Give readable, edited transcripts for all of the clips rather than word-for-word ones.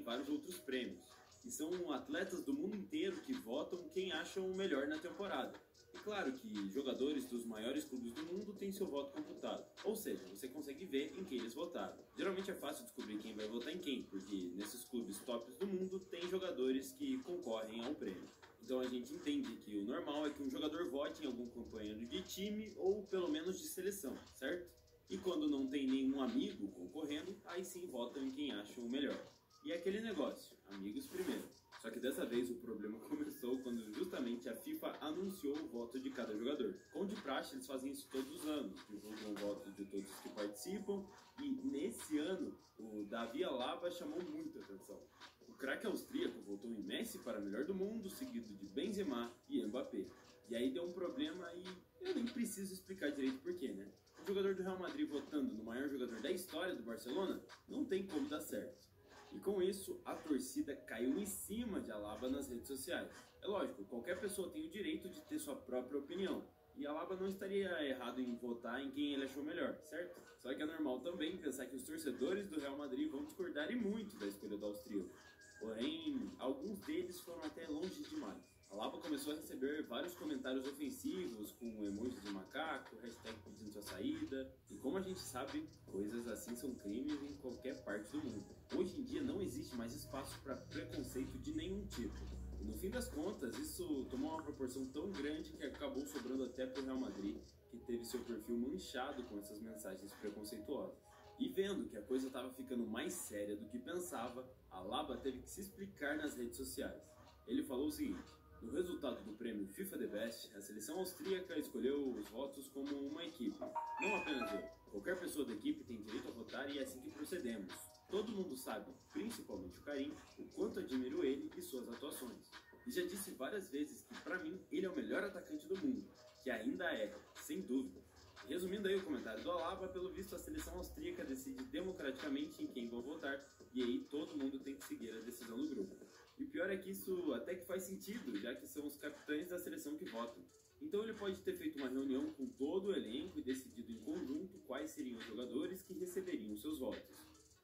também vários outros prêmios. E são atletas do mundo inteiro que votam quem acham o melhor na temporada. E claro que jogadores dos maiores clubes do mundo têm seu voto computado, ou seja, você consegue ver em quem eles votaram. Geralmente é fácil descobrir quem vai votar em quem, porque nesses clubes tops do mundo tem jogadores que concorrem ao prêmio. Então a gente entende que o normal é que um jogador vote em algum companheiro de time ou pelo menos de seleção, certo? E quando não tem nenhum amigo concorrendo, aí sim votam em quem acham o melhor. E é aquele negócio, amigos primeiro. Só que dessa vez o problema começou quando justamente a FIFA anunciou o voto de cada jogador. Como de praxe, eles fazem isso todos os anos, divulgam o voto de todos os que participam, e nesse ano o Davi Alaba chamou muita atenção. O craque austríaco votou em Messi para melhor do mundo, seguido de Benzema e Mbappé. E aí deu um problema e eu nem preciso explicar direito porquê, né? O jogador do Real Madrid votando no maior jogador da história do Barcelona não tem como dar certo. E com isso, a torcida caiu em cima de Alaba nas redes sociais. É lógico, qualquer pessoa tem o direito de ter sua própria opinião. E Alaba não estaria errado em votar em quem ele achou melhor, certo? Só que é normal também pensar que os torcedores do Real Madrid vão discordar e muito da escolha do austríaco. Porém, alguns deles foram até longe demais. Alaba começou a receber vários comentários ofensivos com emojis de macaco, hashtag pedindo sua saída. E como a gente sabe, coisas assim são crimes em qualquer parte do mundo. Hoje em dia não existe mais espaço para preconceito de nenhum tipo. E no fim das contas, isso tomou uma proporção tão grande que acabou sobrando até para o Real Madrid, que teve seu perfil manchado com essas mensagens preconceituosas. E vendo que a coisa estava ficando mais séria do que pensava, Alaba teve que se explicar nas redes sociais. Ele falou o seguinte: no resultado do prêmio FIFA The Best, a seleção austríaca escolheu os votos como uma equipe, não apenas eu. Qualquer pessoa da equipe tem direito a votar e é assim que procedemos. Todo mundo sabe, principalmente o Karim, o quanto admiro ele e suas atuações. E já disse várias vezes que pra mim ele é o melhor atacante do mundo, que ainda é, sem dúvida. Resumindo aí o comentário do Alaba, pelo visto a seleção austríaca decide democraticamente em quem vão votar, e aí todo mundo tem que seguir a decisão do grupo. E o pior é que isso até que faz sentido, já que são os capitães da seleção que votam. Então ele pode ter feito uma reunião com todo o elenco e decidido em conjunto quais seriam os jogadores que receberiam seus votos.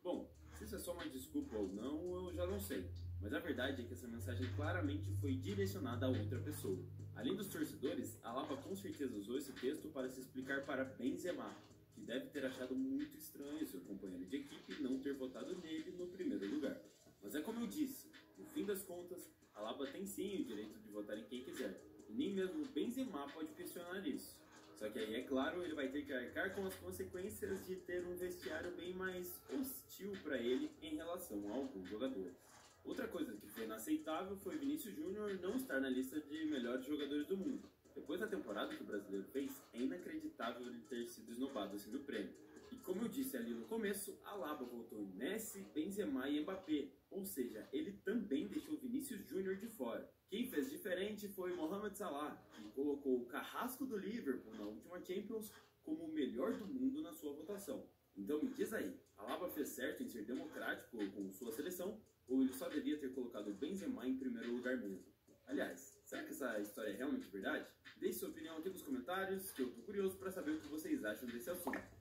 Bom, se isso é só uma desculpa ou não, eu já não sei. Mas a verdade é que essa mensagem claramente foi direcionada a outra pessoa. Além dos torcedores, Alaba com certeza usou esse texto para se explicar para Benzema, que deve ter achado muito estranho seu companheiro de equipe não ter votado nele no primeiro lugar. Mas é como eu disse, no fim das contas, Alaba tem sim o direito de votar em quem quiser, e nem mesmo Benzema pode questionar isso. Só que aí, é claro, ele vai ter que arcar com as consequências de ter um vestiário bem mais hostil para ele em relação a alguns jogadores. Outra coisa que foi inaceitável foi Vinícius Júnior não estar na lista de melhores jogadores do mundo. Depois da temporada que o brasileiro fez, é inacreditável ele ter sido esnobado assim do prêmio. E como eu disse ali no começo, Alaba votou em Messi, Benzema e Mbappé, ou seja, ele também deixou Vinícius Júnior de fora. Quem fez diferente foi Mohamed Salah, que colocou o carrasco do Liverpool na última Champions como o melhor do mundo na sua votação. Então me diz aí, Alaba fez certo em ser democrático com sua seleção, ou ele só devia ter colocado Benzema em primeiro lugar mesmo? Aliás, será que essa história é realmente verdade? Deixe sua opinião aqui nos comentários, que eu tô curioso para saber o que vocês acham desse assunto.